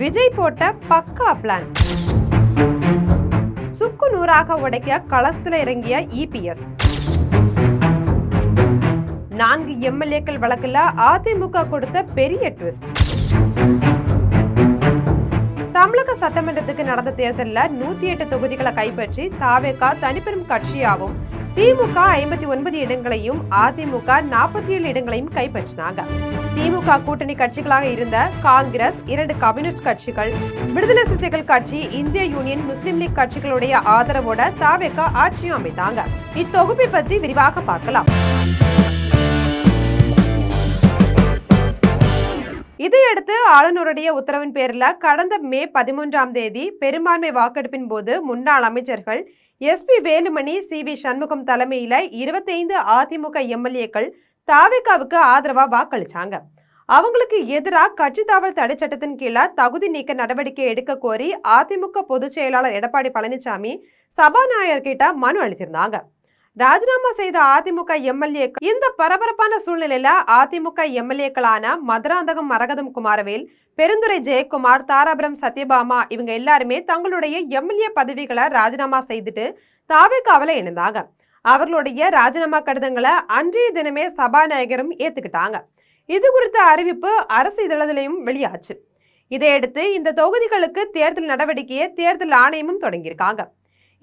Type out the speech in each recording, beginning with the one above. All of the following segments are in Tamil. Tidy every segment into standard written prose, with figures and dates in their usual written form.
விஜய் போட்ட பக்கா பிளான். சுக்கு நூறாக உடைக்க களத்தில் இறங்கிய இபிஎஸ். 4 எம்எல்ஏக்கள் வழக்குல அதிமுக கொடுத்த பெரிய ட்விஸ்ட். தமிழக சட்டமன்றத்துக்கு நடந்த தேர்தலில் 108 தொகுதிகளை கைப்பற்றி தாவேகா தனிப்பெரும் கட்சியாகவும் திமுக 59 இடங்களையும் அதிமுக 47 இடங்களையும் கைப்பற்றினாங்க. திமுக கூட்டணி கட்சிகளாக இருந்த காங்கிரஸ், 2 கம்யூனிஸ்ட் கட்சிகள், விடுதலை சிறுத்தைகள் கட்சி, இந்திய யூனியன் முஸ்லிம் லீக் கட்சிகளுடைய ஆதரவோட தாவேகா ஆட்சியும் அமைத்தாங்க. இத்தொகுப்பை பற்றி விரிவாக பார்க்கலாம். இதையடுத்து ஆளுநருடைய உத்தரவின் பேரில் கடந்த மே 13ஆம் தேதி பெரும்பான்மை வாக்கெடுப்பின் போது முன்னாள் அமைச்சர்கள் எஸ்பி வேலுமணி, சிவி சண்முகம் தலைமையில 25 அதிமுக எம்எல்ஏக்கள் தாவேகாவுக்கு ஆதரவா வாக்களிச்சாங்க. அவங்களுக்கு எதிராக கட்சி தாவல் தடை சட்டத்தின் கீழே தகுதி நீக்க நடவடிக்கை எடுக்க கோரி அதிமுக பொதுச் செயலாளர் எடப்பாடி பழனிசாமி சபாநாயகர் கிட்ட மனு அளித்திருந்தாங்க. ராஜினாமா செய்த அதிமுக எம்எல்ஏக்கள் இந்த பரபரப்பான சூழ்நிலையில அதிமுக எம்எல்ஏக்களான மதுராந்தகம் மரகதம் குமாரவேல், பெருந்துறை ஜெயக்குமார், தாராபுரம் சத்யபாமா இவங்க எல்லாருமே தங்களுடைய எம்எல்ஏ பதவிகளை ராஜினாமா செய்துட்டு தாவேகாவுல இணைந்தாங்க. அவர்களுடைய ராஜினாமா கடிதங்களை அன்றைய தினமே சபாநாயகரும் ஏத்துக்கிட்டாங்க. இது குறித்த அறிவிப்பு அரசு இதழிலும் வெளியாச்சு. இதையடுத்து இந்த தொகுதிகளுக்கு தேர்தல் நடவடிக்கையை தேர்தல் ஆணையமும் தொடங்கியிருக்காங்க.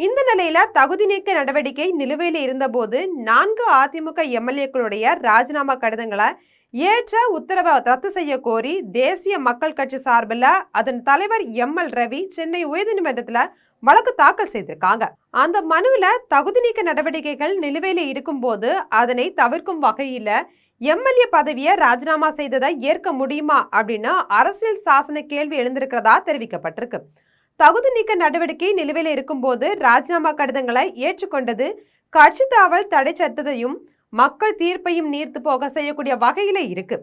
இந்த நிலையில தகுதி நீக்க நடவடிக்கை நிலுவையில் இருந்தபோது 4 அதிமுக எம்எல்ஏக்களுடைய ராஜினாமா கடிதங்களை ஏற்ற உத்தரவை ரத்து செய்ய கோரி தேசிய மக்கள் கட்சி சார்பில் அதன் தலைவர் எம்எல் ரவி சென்னை உயர்நீதிமன்றத்துல வழக்கு தாக்கல் செய்திருக்காங்க. அந்த மனுவில தகுதி நீக்க நடவடிக்கைகள் நிலுவையில இருக்கும் போது அதனை தவிர்க்கும் வகையில எம்எல்ஏ பதவியை ராஜினாமா செய்ததை ஏற்க முடியுமா அப்படின்னு அரசியல் சாசன கேள்வி எழுந்திருக்கிறதா தெரிவிக்கப்பட்டிருக்கு. தகுதி நீக்க நடவடிக்கை நிலுவையில் இருக்கும் போது ராஜினாமா கடிதங்களை ஏற்றுக்கொண்டது கட்சி தாவல் தடை சட்டத்தையும் மக்கள் தீர்ப்பையும் நீர்த்து போக செய்யக்கூடிய வகையில இருக்கு.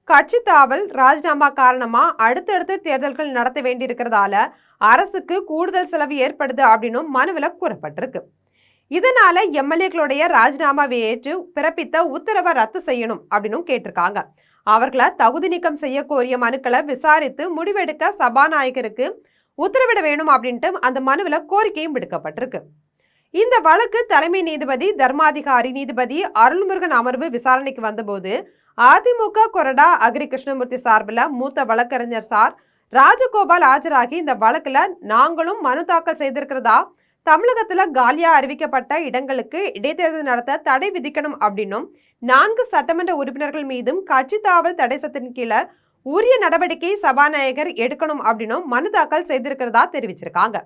கட்சி தாவல் ராஜினாமா காரணமா அடுத்தடுத்து தேர்தல்கள் நடத்த வேண்டியிருக்கிறதால அரசுக்கு கூடுதல் செலவு ஏற்படுது அப்படின்னு மனுவில் கூறப்பட்டிருக்கு. இதனால எம்எல்ஏக்களுடைய ராஜினாமாவை ஏற்று பிறப்பித்த உத்தரவை ரத்து செய்யணும் அப்படின்னு கேட்டிருக்காங்க. அவர்களை தகுதி நீக்கம் செய்ய கோரிய மனுக்களை விசாரித்து முடிவெடுக்க சபாநாயகருக்கு உத்தரவிட வேணும் அப்படின்ட்டு அந்த மனுவில் கோரிக்கையும் விடுக்கப்பட்டிருக்கு. இந்த வழக்கு தலைமை நீதிபதி தர்மாதிகாரி நீதிபதி அருள்முருகன் அமர்வு விசாரணைக்கு வந்தபோது அதிமுக கொறடா அக்ரி கிருஷ்ணமூர்த்தி சார்பில் மூத்த வழக்கறிஞர் சார் ராஜகோபால் ஆஜராகி இந்த வழக்குல நாங்களும் மனு தாக்கல் செய்திருக்கிறதா, தமிழகத்துல காலியா அறிவிக்கப்பட்ட இடங்களுக்கு இடைத்தேர்தல் நடத்த தடை விதிக்கணும் அப்படின்னும் 4 சட்டமன்ற உறுப்பினர்கள் மீதும் கட்சி தாவல் தடை சட்டத்தின் கீழே உரிய நடவடிக்கை சபாநாயகர் எடுக்கணும் அப்படின்னும் மனு தாக்கல் செய்திருக்கிறதா தெரிவிச்சிருக்காங்க.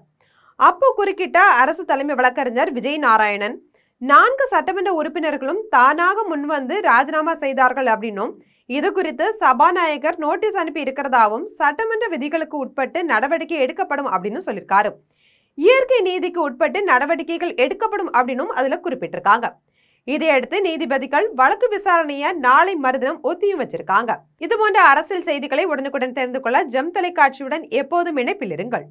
அப்போ குறுக்கிட்ட அரசு தலைமை வழக்கறிஞர் விஜய் நாராயணன் 4 சட்டமன்ற உறுப்பினர்களும் தானாக முன்வந்து ராஜினாமா செய்தார்கள் அப்படின்னும் இது குறித்து சபாநாயகர் நோட்டீஸ் அனுப்பி இருக்கிறதாவும் சட்டமன்ற விதிகளுக்கு உட்பட்டு நடவடிக்கை எடுக்கப்படும் அப்படின்னு சொல்லியிருக்காரு. இயற்கை நீதிக்கு உட்பட்டு நடவடிக்கைகள் எடுக்கப்படும் அப்படின்னும் அதுல குறிப்பிட்டிருக்காங்க. இதையடுத்து நீதிபதிகள் வழக்கு விசாரணையை நாளை மறுதினம் ஒத்தியும் வச்சிருக்காங்க. இது போன்ற அரசியல் செய்திகளை உடனுக்குடன் தெரிந்து கொள்ள ஜெம் தொலைக்காட்சியுடன் எப்போதும் இணைப்பில் இருங்கள்.